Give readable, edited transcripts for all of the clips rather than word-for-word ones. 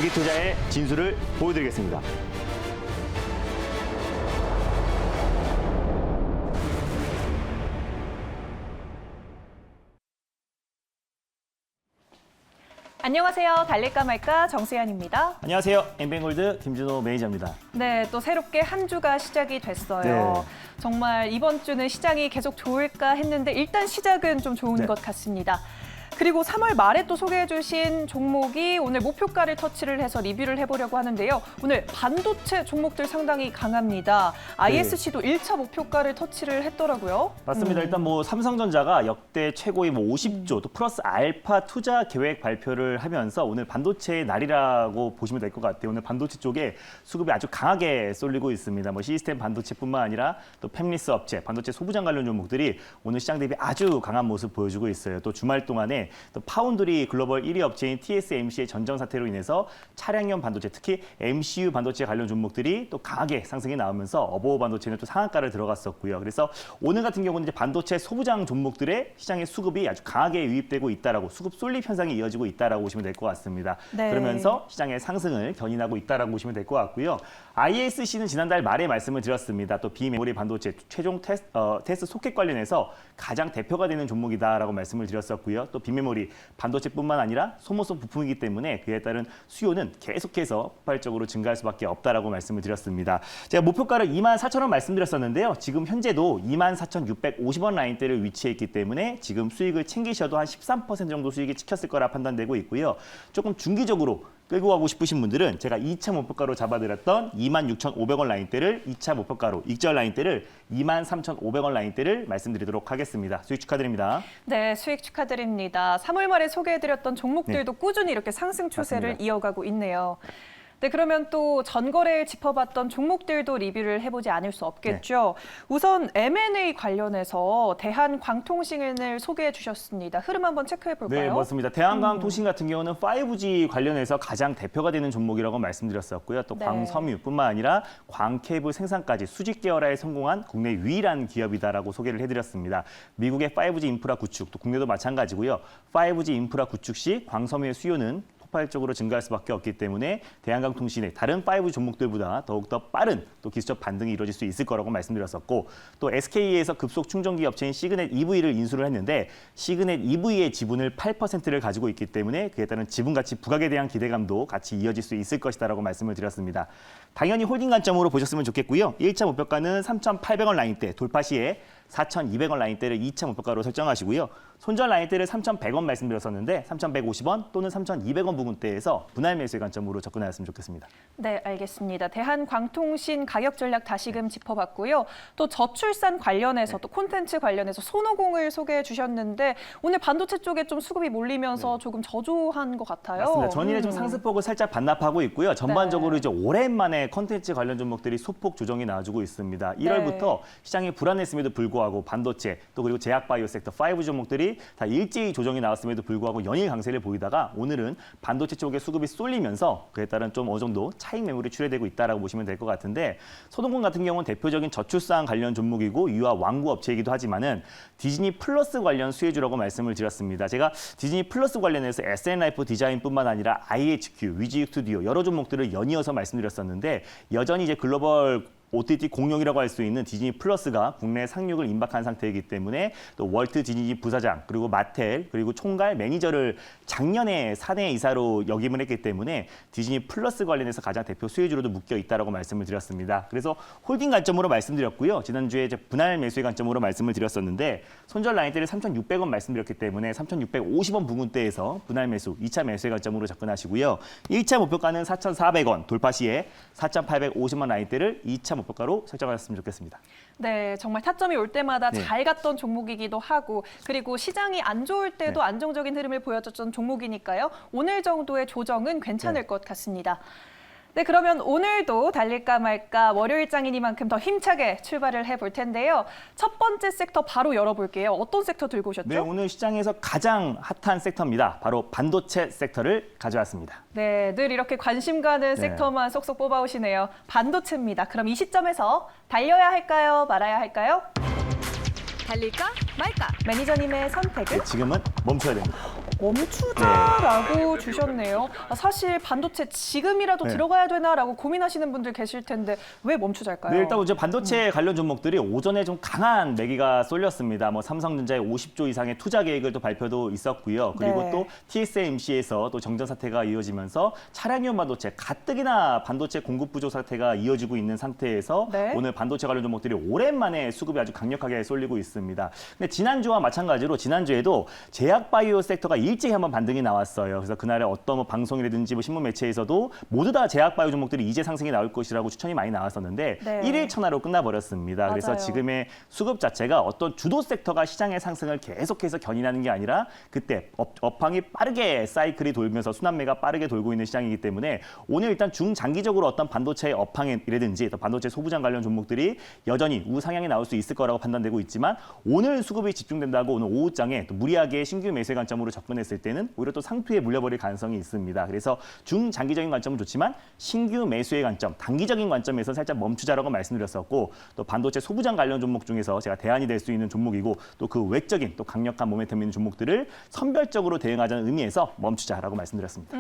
장기 투자의 진수를 보여드리겠습니다. 안녕하세요. 달릴까 말까 정수연입니다. 안녕하세요. 엠뱅골드 김준호 매니저입니다. 네, 또 새롭게 한 주가 시작이 됐어요. 네. 정말 이번 주는 시장이 계속 좋을까 했는데 일단 시작은 좀 좋은 네. 것 같습니다. 그리고 3월 말에 또 소개해 주신 종목이 오늘 목표가를 터치를 해서 리뷰를 해보려고 하는데요. 오늘 반도체 종목들 상당히 강합니다. ISC도 1차 목표가를 터치를 했더라고요. 맞습니다. 일단 삼성전자가 역대 최고의 50조 또 플러스 알파 투자 계획 발표를 하면서 오늘 반도체의 날이라고 보시면 될 것 같아요. 오늘 반도체 쪽에 수급이 아주 강하게 쏠리고 있습니다. 시스템 반도체뿐만 아니라 또 팹리스 업체, 반도체 소부장 관련 종목들이 오늘 시장 대비 아주 강한 모습 보여주고 있어요. 또 주말 동안에 또 파운드리 글로벌 1위 업체인 TSMC의 전정 사태로 인해서 차량용 반도체, 특히 MCU 반도체 관련 종목들이 또 강하게 상승이 나오면서 어버버 반도체는 또 상한가를 들어갔었고요. 그래서 오늘 같은 경우는 이제 반도체 소부장 종목들의 시장의 수급이 아주 강하게 유입되고 있다라고, 수급 쏠림 현상이 이어지고 있다라고 보시면 될 것 같습니다. 네. 그러면서 시장의 상승을 견인하고 있다라고 보시면 될 것 같고요. ISC는 지난달 말에 말씀을 드렸습니다. 또 비메모리 반도체 최종 테스트 소켓 관련해서 가장 대표가 되는 종목이다라고 말씀을 드렸었고요. 또 비메모리 반도체뿐만 아니라 소모성 부품이기 때문에 그에 따른 수요는 계속해서 폭발적으로 증가할 수밖에 없다라고 말씀을 드렸습니다. 제가 목표가를 24,000원 말씀드렸었는데요. 지금 현재도 24,650원 라인대를 위치해 있기 때문에 지금 수익을 챙기셔도 한 13% 정도 수익이 찍혔을 거라 판단되고 있고요. 조금 중기적으로 끌고 가고 싶으신 분들은 제가 2차 목표가로 잡아드렸던 26,500원 라인대를 2차 목표가로, 익절 라인대를 23,500원 라인대를 말씀드리도록 하겠습니다. 수익 축하드립니다. 네, 수익 축하드립니다. 3월 말에 소개해드렸던 종목들도 네. 꾸준히 이렇게 상승 추세를 맞습니다. 이어가고 있네요. 네, 그러면 또 전거래일 짚어봤던 종목들도 리뷰를 해보지 않을 수 없겠죠. 우선 M&A 관련해서 대한광통신을 소개해 주셨습니다. 흐름 한번 체크해 볼까요? 네, 맞습니다. 대한광통신 같은 경우는 5G 관련해서 가장 대표가 되는 종목이라고 말씀드렸었고요. 또 네. 광섬유뿐만 아니라 광케이블 생산까지 수직 계열화에 성공한 국내 유일한 기업이다라고 소개를 해드렸습니다. 미국의 5G 인프라 구축, 또 국내도 마찬가지고요. 5G 인프라 구축 시 광섬유의 수요는 폭발적으로 증가할 수밖에 없기 때문에 대한광통신의 다른 5G 종목들보다 더욱더 빠른 또 기술적 반등이 이루어질 수 있을 거라고 말씀드렸었고, 또 SK에서 급속 충전기 업체인 시그넷 EV를 인수를 했는데 시그넷 EV의 지분을 8%를 가지고 있기 때문에 그에 따른 지분 가치 부각에 대한 기대감도 같이 이어질 수 있을 것이다라고 말씀을 드렸습니다. 당연히 홀딩 관점으로 보셨으면 좋겠고요. 1차 목표가는 3,800원 라인대 돌파 시에 4,200원 라인대를 2차 목표가로 설정하시고요. 손절 라인대를 3,100원 말씀드렸었는데 3,150원 또는 3,200원 부근대에서 분할 매수의 관점으로 접근하였으면 좋겠습니다. 네, 알겠습니다. 대한광통신 가격 전략 다시금 짚어봤고요. 또 저출산 관련해서 또 콘텐츠 관련해서 손오공을 소개해 주셨는데 오늘 반도체 쪽에 좀 수급이 몰리면서 조금 저조한 것 같아요. 맞습니다. 전일에 좀 상승폭을 살짝 반납하고 있고요. 전반적으로 이제 오랜만에 콘텐츠 관련 종목들이 소폭 조정이 나와주고 있습니다. 1월부터 시장이 불안했음에도 불구하고 반도체 또 그리고 제약바이오 섹터 5 종목들이 다 일제히 조정이 나왔음에도 불구하고 연일 강세를 보이다가 오늘은 반도체 쪽에 수급이 쏠리면서 그에 따른 좀 어느 정도 차익 매물이 출회되고 있다라고 보시면 될 것 같은데, 소동공 같은 경우는 대표적인 저출산 관련 종목이고 유아 완구 업체이기도 하지만은 디즈니 플러스 관련 수혜주라고 말씀을 드렸습니다. 제가 디즈니 플러스 관련해서 SN라이프 디자인뿐만 아니라 IHQ, 위즈 스튜디오 여러 종목들을 연이어서 말씀드렸었는데 여전히 이제 글로벌 OTT 공룡이라고 할 수 있는 디즈니 플러스가 국내 상륙을 임박한 상태이기 때문에 또 월트 디즈니 부사장 그리고 마텔 그리고 총괄 매니저를 작년에 사내 이사로 역임을 했기 때문에 디즈니 플러스 관련해서 가장 대표 수혜주로도 묶여 있다라고 말씀을 드렸습니다. 그래서 홀딩 관점으로 말씀드렸고요. 지난주에 이제 분할 매수의 관점으로 말씀을 드렸었는데 손절 라인대를 3,600원 말씀드렸기 때문에 3,650원 부근대에서 분할 매수 2차 매수의 관점으로 접근하시고요. 1차 목표가는 4,400원 돌파 시에 4,850원 라인대를 2차 목표가로 설정하셨으면 좋겠습니다. 네, 정말 타점이 올 때마다 네. 잘 갔던 종목이기도 하고 그리고 시장이 안 좋을 때도 네. 안정적인 흐름을 보여줬던 종목이니까요. 오늘 정도의 조정은 괜찮을 네. 것 같습니다. 네, 그러면 오늘도 달릴까 말까 월요일장이니만큼 더 힘차게 출발을 해볼 텐데요. 첫 번째 섹터 바로 열어볼게요. 어떤 섹터 들고 오셨죠? 네, 오늘 시장에서 가장 핫한 섹터입니다. 바로 반도체 섹터를 가져왔습니다. 네, 늘 이렇게 관심 가는 네. 섹터만 쏙쏙 뽑아오시네요. 반도체입니다. 그럼 이 시점에서 달려야 할까요? 말아야 할까요? 달릴까 말까? 매니저님의 선택은? 지금은 멈춰야 됩니다. 멈추자라고 주셨네요. 사실 반도체 지금이라도 네. 들어가야 되나라고 고민하시는 분들 계실 텐데 왜 멈추자일까요? 네, 일단 이제 반도체 관련 종목들이 오전에 좀 강한 매기가 쏠렸습니다. 뭐 삼성전자의 50조 이상의 투자 계획을 또 발표도 있었고요. 그리고 네. 또 TSMC에서 또 정전 사태가 이어지면서 차량용 반도체 가뜩이나 반도체 공급 부족 사태가 이어지고 있는 상태에서 네. 오늘 반도체 관련 종목들이 오랜만에 수급이 아주 강력하게 쏠리고 있습니다. 근데 지난주와 마찬가지로 지난주에도 제약바이오 섹터가 일찍 한번 반등이 나왔어요. 그래서 그날에 어떤 뭐 방송이라든지 뭐 신문 매체에서도 모두 다 제약바이오 종목들이 이제 상승이 나올 것이라고 추천이 많이 나왔었는데 네. 1일 천하로 끝나버렸습니다. 그래서 맞아요. 지금의 수급 자체가 어떤 주도 섹터가 시장의 상승을 계속해서 견인하는 게 아니라 그때 업황이 빠르게 사이클이 돌면서 순환매가 빠르게 돌고 있는 시장이기 때문에 오늘 일단 중장기적으로 어떤 반도체의 업황이라든지 또 반도체 소부장 관련 종목들이 여전히 우상향이 나올 수 있을 거라고 판단되고 있지만 오늘 수급이 집중된다고 오늘 오후장에 또 무리하게 신규 매수의 관점으로 접근했을 때는 오히려 또 상투에 물려버릴 가능성이 있습니다. 그래서 중장기적인 관점은 좋지만 신규 매수의 관점, 단기적인 관점에서 살짝 멈추자라고 말씀드렸었고 또 반도체 소부장 관련 종목 중에서 제가 대안이 될 수 있는 종목이고 또 그 외적인 또 강력한 모멘텀 있는 종목들을 선별적으로 대응하자는 의미에서 멈추자라고 말씀드렸습니다.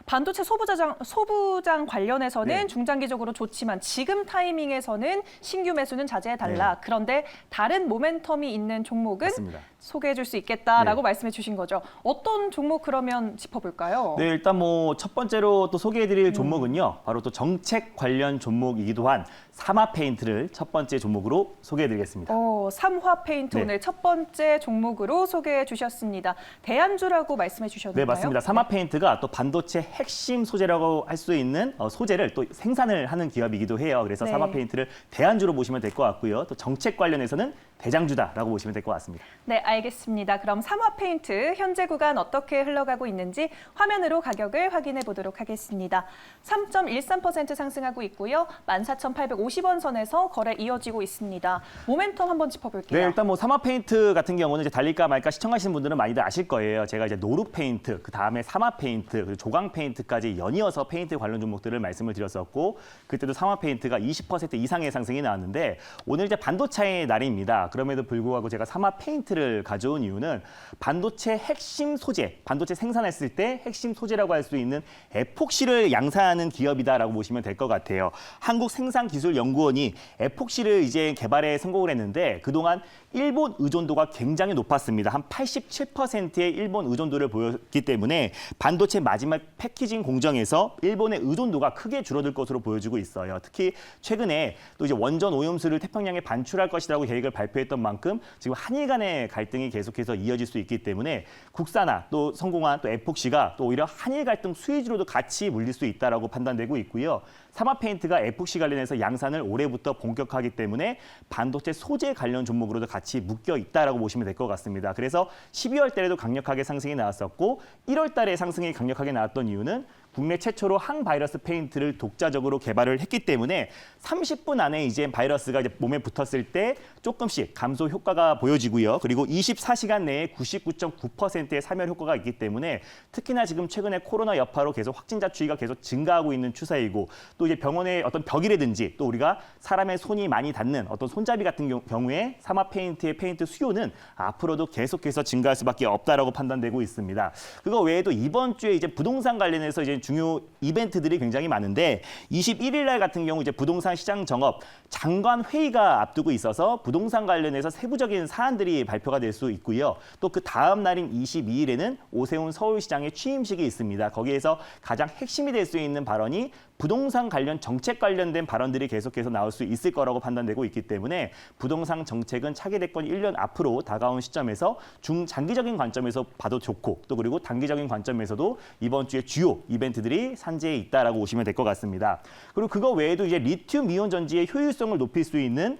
반도체 소부장 관련해서는 네. 중장기적으로 좋지만 지금 타이밍에서는 신규 매수는 자제해달라. 네. 그런데 다른 모멘텀이 있는 종목은 맞습니다. 소개해 줄 수 있겠다라고 네. 말씀해 주신 거죠. 어떤 종목 그러면 짚어볼까요? 네, 일단 뭐 첫 번째로 또 소개해드릴 종목은요. 바로 또 정책 관련 종목이기도 한 사마페인트를 첫 번째 종목으로 소개해드리겠습니다. 삼화페인트 네. 오늘 첫 번째 종목으로 소개해 주셨습니다. 대안주라고 말씀해 주셨나요? 네, 맞습니다. 사마페인트가 또 반도체 핵심 소재라고 할 수 있는 소재를 또 생산을 하는 기업이기도 해요. 그래서 네. 사마페인트를 대안주로 보시면 될 것 같고요. 또 정책 관련해서는 대장주다라고 보시면 될 것 같습니다. 네, 알겠습니다. 그럼 삼화페인트 현재 구간 어떻게 흘러가고 있는지 화면으로 가격을 확인해 보도록 하겠습니다. 3.13% 상승하고 있고요. 14,850원 선에서 거래 이어지고 있습니다. 모멘텀 한번 짚어볼게요. 네, 일단 뭐 사마페인트 같은 경우는 이제 달릴까 말까 시청하시는 분들은 많이들 아실 거예요. 제가 이제 노루페인트, 그 다음에 사마페인트, 그리고 조광페인트까지 연이어서 페인트 관련 종목들을 말씀을 드렸었고 그때도 사마페인트가 20% 이상의 상승이 나왔는데 오늘 이제 반도체의 날입니다. 그럼에도 불구하고 제가 사마페인트를 가져온 이유는 반도체 핵심 소재, 반도체 생산했을 때 핵심 소재라고 할 수 있는 에폭시를 양산하는 기업이다라고 보시면 될 것 같아요. 한국생산기술연구원이 에폭시를 이제 개발에 성공을 했는데 그동안 일본 의존도가 굉장히 높았습니다. 한 87%의 일본 의존도를 보였기 때문에 반도체 마지막 패키징 공정에서 일본의 의존도가 크게 줄어들 것으로 보여지고 있어요. 특히 최근에 또 이제 원전 오염수를 태평양에 반출할 것이라고 계획을 발표했던 만큼 지금 한일 간의 갈등이 계속해서 이어질 수 있기 때문에 국산화 또 성공한 또 에폭시가 또 오히려 한일 갈등 수혜주로도 같이 물릴 수 있다라고 판단되고 있고요. 사마페인트가 에폭시 관련해서 양산을 올해부터 본격화하기 때문에 반도체 소재 관련 종목으로도 같이 묶여 있다라고 보시면 될 것 같습니다. 그래서 12월 달에도 강력하게 상승이 나왔었고 1월 달에 상승이 강력하게 나왔던 이유는 국내 최초로 항바이러스 페인트를 독자적으로 개발을 했기 때문에 30분 안에 이제 바이러스가 이제 몸에 붙었을 때 조금씩 감소 효과가 보여지고요. 그리고 24시간 내에 99.9%의 사멸 효과가 있기 때문에 특히나 지금 최근에 코로나 여파로 계속 확진자 추이가 계속 증가하고 있는 추세이고 또 이제 병원의 어떤 벽이라든지 또 우리가 사람의 손이 많이 닿는 어떤 손잡이 같은 경우에 사마 페인트의 페인트 수요는 앞으로도 계속해서 증가할 수밖에 없다라고 판단되고 있습니다. 그거 외에도 이번 주에 이제 부동산 관련해서 이제 중요 이벤트들이 굉장히 많은데 21일 날 같은 경우 이제 부동산 시장 정업 장관 회의가 앞두고 있어서 부동산 관련해서 세부적인 사안들이 발표가 될 수 있고요. 또 그 다음 날인 22일에는 오세훈 서울시장의 취임식이 있습니다. 거기에서 가장 핵심이 될 수 있는 발언이 부동산 관련 정책 관련된 발언들이 계속해서 나올 수 있을 거라고 판단되고 있기 때문에 부동산 정책은 차기 대권 1년 앞으로 다가온 시점에서 중장기적인 관점에서 봐도 좋고 또 그리고 단기적인 관점에서도 이번 주에 주요 이벤트들이 산재에 있다라고 보시면 될 것 같습니다. 그리고 그거 외에도 이제 리튬 이온 전지의 효율성을 높일 수 있는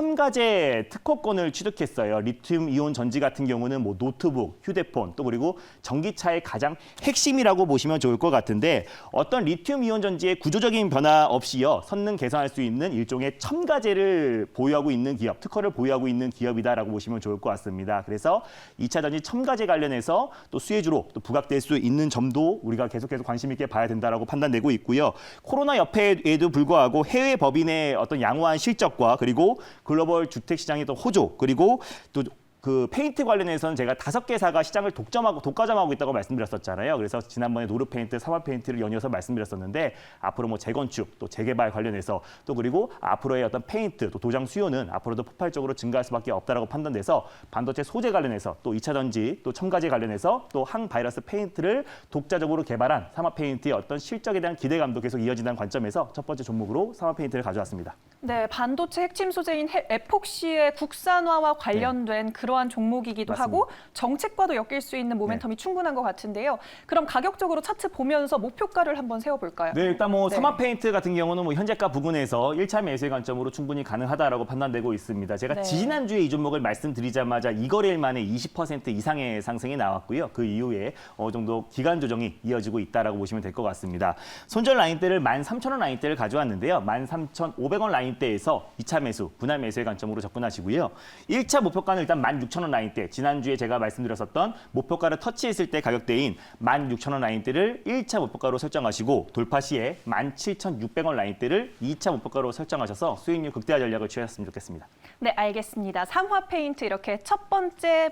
첨가제 특허권을 취득했어요. 리튬 이온 전지 같은 경우는 뭐 노트북, 휴대폰, 또 그리고 전기차의 가장 핵심이라고 보시면 좋을 것 같은데 어떤 리튬 이온 전지의 구조적인 변화 없이요. 성능 개선할 수 있는 일종의 첨가제를 보유하고 있는 기업, 특허를 보유하고 있는 기업이다라고 보시면 좋을 것 같습니다. 그래서 2차 전지 첨가제 관련해서 또 수혜주로 또 부각될 수 있는 점도 우리가 계속해서 관심 있게 봐야 된다라고 판단되고 있고요. 코로나 여파에도 불구하고 해외 법인의 어떤 양호한 실적과 그리고 글로벌 주택 시장의 또 호조 그리고 또 그 페인트 관련해서는 제가 5개사가 시장을 독과점하고 있다고 말씀드렸었잖아요. 그래서 지난번에 노르페인트, 사마페인트를 연이어서 말씀드렸었는데 앞으로 뭐 재건축, 또 재개발 관련해서 또 그리고 앞으로의 어떤 페인트, 또 도장 수요는 앞으로도 폭발적으로 증가할 수밖에 없다라고 판단돼서 반도체 소재 관련해서 또 2차 전지, 또 첨가제 관련해서 또 항바이러스 페인트를 독자적으로 개발한 사마페인트의 어떤 실적에 대한 기대감도 계속 이어진다는 관점에서 첫 번째 종목으로 사마페인트를 가져왔습니다. 네, 반도체 핵심 소재인 에폭시의 국산화와 관련된 그러한 종목이기도 맞습니다. 하고 정책과도 엮일 수 있는 모멘텀이 충분한 것 같은데요. 그럼 가격적으로 차트 보면서 목표가를 한번 세워볼까요? 네, 일단 뭐 네. 사마페인트 같은 경우는 뭐 현재가 부근에서 1차 매수의 관점으로 충분히 가능하다라고 판단되고 있습니다. 제가 네. 지지난주에 이 종목을 말씀드리자마자 2거래일 만에 20% 이상의 상승이 나왔고요. 그 이후에 어느 정도 기간 조정이 이어지고 있다라고 보시면 될 것 같습니다. 손절 라인대를 13,000원 라인대를 가져왔는데요. 13,500원 라인대에서 2차 매수, 분할 매수의 관점으로 접근하시고요. 1차 목표가는 일단 16,000원 라인대, 지난주에 제가 말씀드렸었던 목표가를 터치했을 때 가격대인 16,000원 라인대를 1차 목표가로 설정하시고 돌파 시에 17,600원 라인대를 2차 목표가로 설정하셔서 수익률 극대화 전략을 취하셨으면 좋겠습니다. 네, 알겠습니다. 삼화페인트 이렇게 첫 번째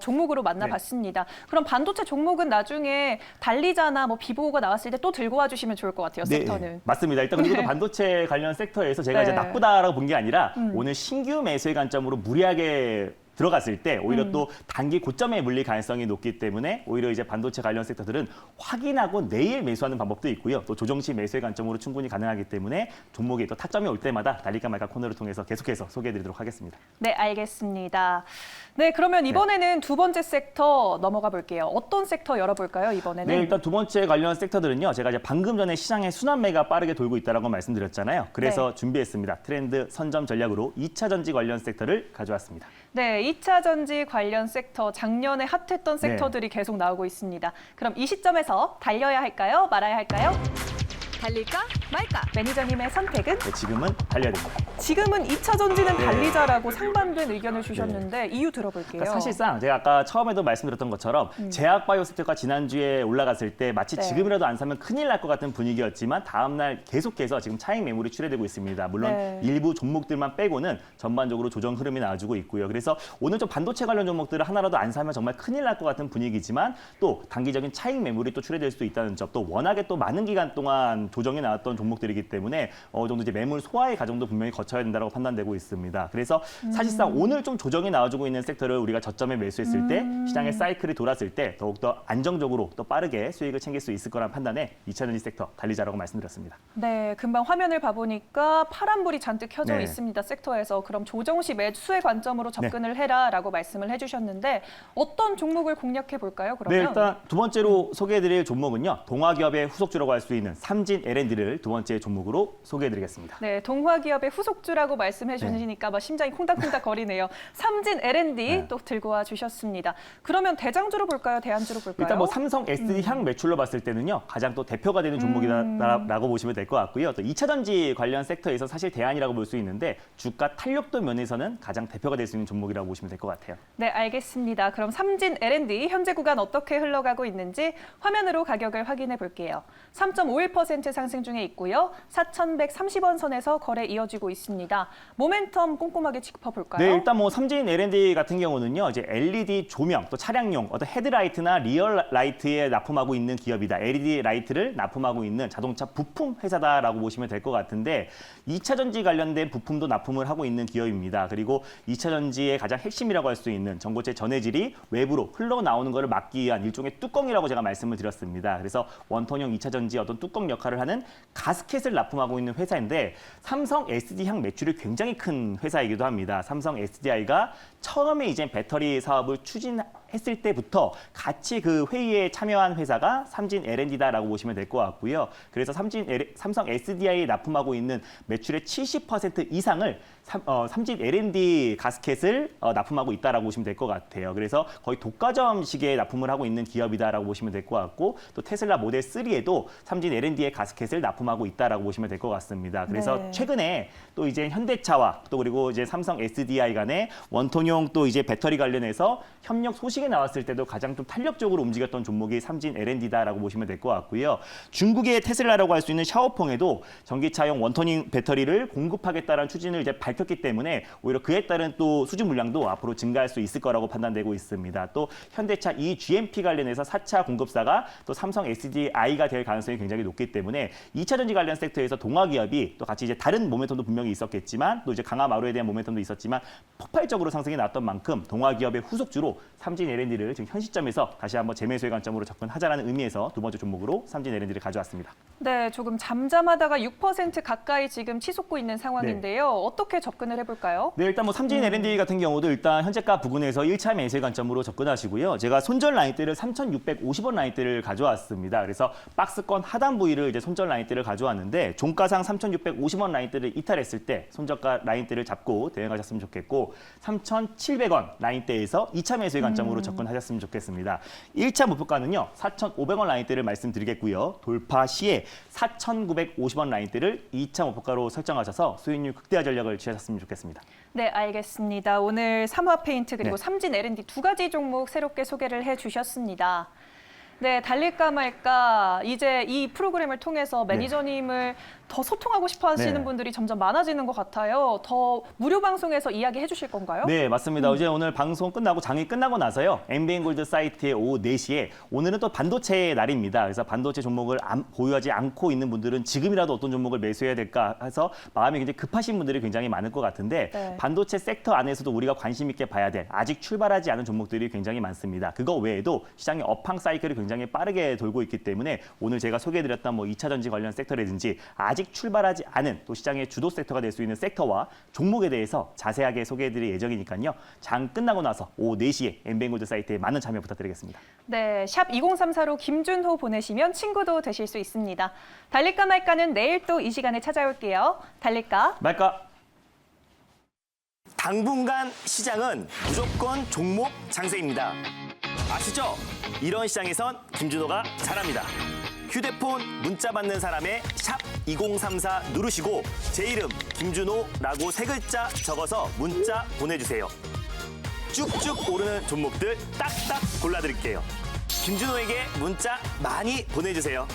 종목으로 만나봤습니다. 그럼 반도체 종목은 나중에 달리자나 뭐 비보고가 나왔을 때 또 들고 와주시면 좋을 것 같아요, 섹터는. 맞습니다. 일단 그리고 네. 또 반도체 관련 섹터에서 제가 이제 네. 나쁘다라고 본 게 아니라 오늘 신규 매수의 관점으로 무리하게 들어갔을 때 오히려 또 단기 고점에 물릴 가능성이 높기 때문에 오히려 이제 반도체 관련 섹터들은 확인하고 내일 매수하는 방법도 있고요. 또 조정시 매수의 관점으로 충분히 가능하기 때문에 종목이 또 타점이 올 때마다 달릴까 말까 코너를 통해서 계속해서 소개해드리도록 하겠습니다. 네, 알겠습니다. 네, 그러면 이번에는 두 번째 섹터 넘어가 볼게요. 어떤 섹터 열어볼까요, 이번에는? 네, 일단 두 번째 관련 섹터들은요. 제가 이제 방금 전에 시장의 순환매가 빠르게 돌고 있다라고 말씀드렸잖아요. 그래서 준비했습니다. 트렌드 선점 전략으로 2차 전지 관련 섹터를 가져왔습니다. 네, 2차 전지 관련 섹터, 작년에 핫했던 섹터들이 계속 나오고 있습니다. 그럼 이 시점에서 달려야 할까요? 말아야 할까요? 달릴까 말까? 매니저님의 선택은? 네, 지금은 달려야 됩니다. 지금은 2차 전지는 네. 달리자라고 상반된 의견을 주셨는데 이유 들어볼게요. 그러니까 사실상 제가 아까 처음에도 말씀드렸던 것처럼 제약바이오 섹터가 지난주에 올라갔을 때 마치 네. 지금이라도 안 사면 큰일 날 것 같은 분위기였지만 다음 날 계속해서 지금 차익 매물이 출회되고 있습니다. 물론 네. 일부 종목들만 빼고는 전반적으로 조정 흐름이 나와주고 있고요. 그래서 오늘 좀 반도체 관련 종목들을 하나라도 안 사면 정말 큰일 날 것 같은 분위기지만 또 단기적인 차익 매물이 또 출회될 수 있다는 점, 또 워낙에 또 많은 기간 동안 조정이 나왔던 종목들이기 때문에 어느 정도 이제 매물 소화의 과정도 분명히 거쳐야 된다고 판단되고 있습니다. 그래서 사실상 오늘 좀 조정이 나와주고 있는 섹터를 우리가 저점에 매수했을 때 시장의 사이클이 돌았을 때 더욱더 안정적으로 또 빠르게 수익을 챙길 수 있을 거란 판단에 2차 전지 섹터 달리자라고 말씀드렸습니다. 네, 금방 화면을 봐보니까 파란불이 잔뜩 켜져 네. 있습니다, 섹터에서. 그럼 조정 시 매수의 관점으로 접근을 해라라고 말씀을 해주셨는데 어떤 종목을 공략해 볼까요, 그러면? 네, 일단 두 번째로 소개해드릴 종목은요. 동화기업의 후속주라고 할 수 있는 삼진 L&D를 두 번째 종목으로 소개해드리겠습니다. 네, 동화기업의 후속주라고 말씀해 주시니까 막 심장이 콩닥콩닥 거리네요. 삼진 L&D 네. 또 들고 와 주셨습니다. 그러면 대장주로 볼까요, 대안주로 볼까요? 일단 뭐 삼성 SD 향 매출로 봤을 때는요. 가장 또 대표가 되는 종목이라고 보시면 될 것 같고요. 또 2차 전지 관련 섹터에서 사실 대안이라고 볼 수 있는데 주가 탄력도 면에서는 가장 대표가 될 수 있는 종목이라고 보시면 될 것 같아요. 네, 알겠습니다. 그럼 삼진 L&D 현재 구간 어떻게 흘러가고 있는지 화면으로 가격을 확인해 볼게요. 3.51% 상승 중에 있고요. 4,130원 선에서 거래 이어지고 있습니다. 모멘텀 꼼꼼하게 짚어볼까요? 네, 일단 뭐 삼진 L&D 같은 경우는요, 이제 LED 조명, 또 차량용 어떤 헤드라이트나 리얼 라이트에 납품하고 있는 기업이다. LED 라이트를 납품하고 있는 자동차 부품 회사다라고 보시면 될 것 같은데 2차 전지 관련된 부품도 납품을 하고 있는 기업입니다. 그리고 2차 전지의 가장 핵심이라고 할 수 있는 전고체 전해질이 외부로 흘러나오는 것을 막기 위한 일종의 뚜껑이라고 제가 말씀을 드렸습니다. 그래서 원통형 2차 전지 어떤 뚜껑 역할을 하는 가스켓을 납품하고 있는 회사인데 삼성 SD향 매출이 굉장히 큰 회사이기도 합니다. 삼성 SDI가 처음에 이제 배터리 사업을 추진했을 때부터 같이 그 회의에 참여한 회사가 삼진 L&D다라고 보시면 될 것 같고요. 그래서 삼성 SDI에 납품하고 있는 매출의 70% 이상을 삼진 L&D 가스켓을 납품하고 있다라고 보시면 될 것 같아요. 그래서 거의 독과점식의 납품을 하고 있는 기업이다라고 보시면 될 것 같고 또 테슬라 모델 3에도 삼진 L&D의 가스켓을 납품하고 있다라고 보시면 될 것 같습니다. 그래서 네. 최근에 또 이제 현대차와 또 그리고 이제 삼성 SDI 간의 원통형 또 이제 배터리 관련해서 협력 소식이 소식이 나왔을 때도 가장 좀 탄력적으로 움직였던 종목이 삼진 L&D다라고 보시면 될 것 같고요. 중국의 테슬라라고 할 수 있는 샤오펑에도 전기차용 원터닝 배터리를 공급하겠다는 추진을 이제 밝혔기 때문에 오히려 그에 따른 또 수주 물량도 앞으로 증가할 수 있을 거라고 판단되고 있습니다. 또 현대차 eGMP 관련해서 4차 공급사가 또 삼성 SDI가 될 가능성이 굉장히 높기 때문에 2차 전지 관련 섹터에서 동아기업이 또 같이 이제 다른 모멘텀도 분명히 있었겠지만 또 이제 강화 마루에 대한 모멘텀도 있었지만 폭발적으로 상승이 나왔던 만큼 동아기업의 후속주로 삼진 L&D를 지금 현 시점에서 다시 한번 재매수의 관점으로 접근하자라는 의미에서 두 번째 종목으로 삼진 L&D를 가져왔습니다. 네, 조금 잠잠하다가 6% 가까이 지금 치솟고 있는 상황인데요. 어떻게 접근을 해볼까요? 네, 일단 뭐 삼진 L&D 같은 경우도 일단 현재가 부근에서 1차 매수의 관점으로 접근하시고요. 제가 손절 라인대를 3,650원 라인대를 가져왔습니다. 그래서 박스권 하단 부위를 이제 손절 라인대를 가져왔는데 종가상 3,650원 라인대를 이탈했을 때 손절가 라인대를 잡고 대응하셨으면 좋겠고 3,700원 라인대에서 2차 매수의 관점으로 접근하셨으면 좋겠습니다. 1차 목표가는요. 4,500원 라인대를 말씀드리겠고요. 돌파 시에 4,950원 라인대를 2차 목표가로 설정하셔서 수익률 극대화 전략을 취하셨으면 좋겠습니다. 네, 알겠습니다. 오늘 삼화페인트 그리고 네. 삼진 L&D 두 가지 종목 새롭게 소개를 해주셨습니다. 네, 달릴까 말까 이제 이 프로그램을 통해서 매니저님을 더 소통하고 싶어 하시는 네. 분들이 점점 많아지는 것 같아요. 더 무료 방송에서 이야기해 주실 건가요? 네, 맞습니다. 어제 오늘 방송 끝나고 장이 끝나고 나서요. MBN골드 사이트에 오후 4시에 오늘은 또 반도체의 날입니다. 그래서 반도체 종목을 보유하지 않고 있는 분들은 지금이라도 어떤 종목을 매수해야 될까 해서 마음이 굉장히 급하신 분들이 굉장히 많을 것 같은데 네. 반도체 섹터 안에서도 우리가 관심 있게 봐야 될 아직 출발하지 않은 종목들이 굉장히 많습니다. 그거 외에도 시장의 업황 사이클이 굉장히 빠르게 돌고 있기 때문에 오늘 제가 소개해드렸던 뭐 2차 전지 관련 섹터라든지 아직 출발하지 않은 또 시장의 주도 섹터가 될 수 있는 섹터와 종목에 대해서 자세하게 소개해드릴 예정이니까요. 장 끝나고 나서 오후 4시에 MBN골드 사이트에 많은 참여 부탁드리겠습니다. 네, 샵 2034로 김준호 보내시면 친구도 되실 수 있습니다. 달릴까 말까는 내일 또 이 시간에 찾아올게요. 달릴까? 말까? 당분간 시장은 무조건 종목 장세입니다. 아시죠? 이런 시장에선 김준호가 잘합니다. 휴대폰 문자 받는 사람의 샵 2034 누르시고 제 이름 김준호라고 3글자 적어서 문자 보내주세요. 쭉쭉 오르는 종목들 딱딱 골라드릴게요. 김준호에게 문자 많이 보내주세요.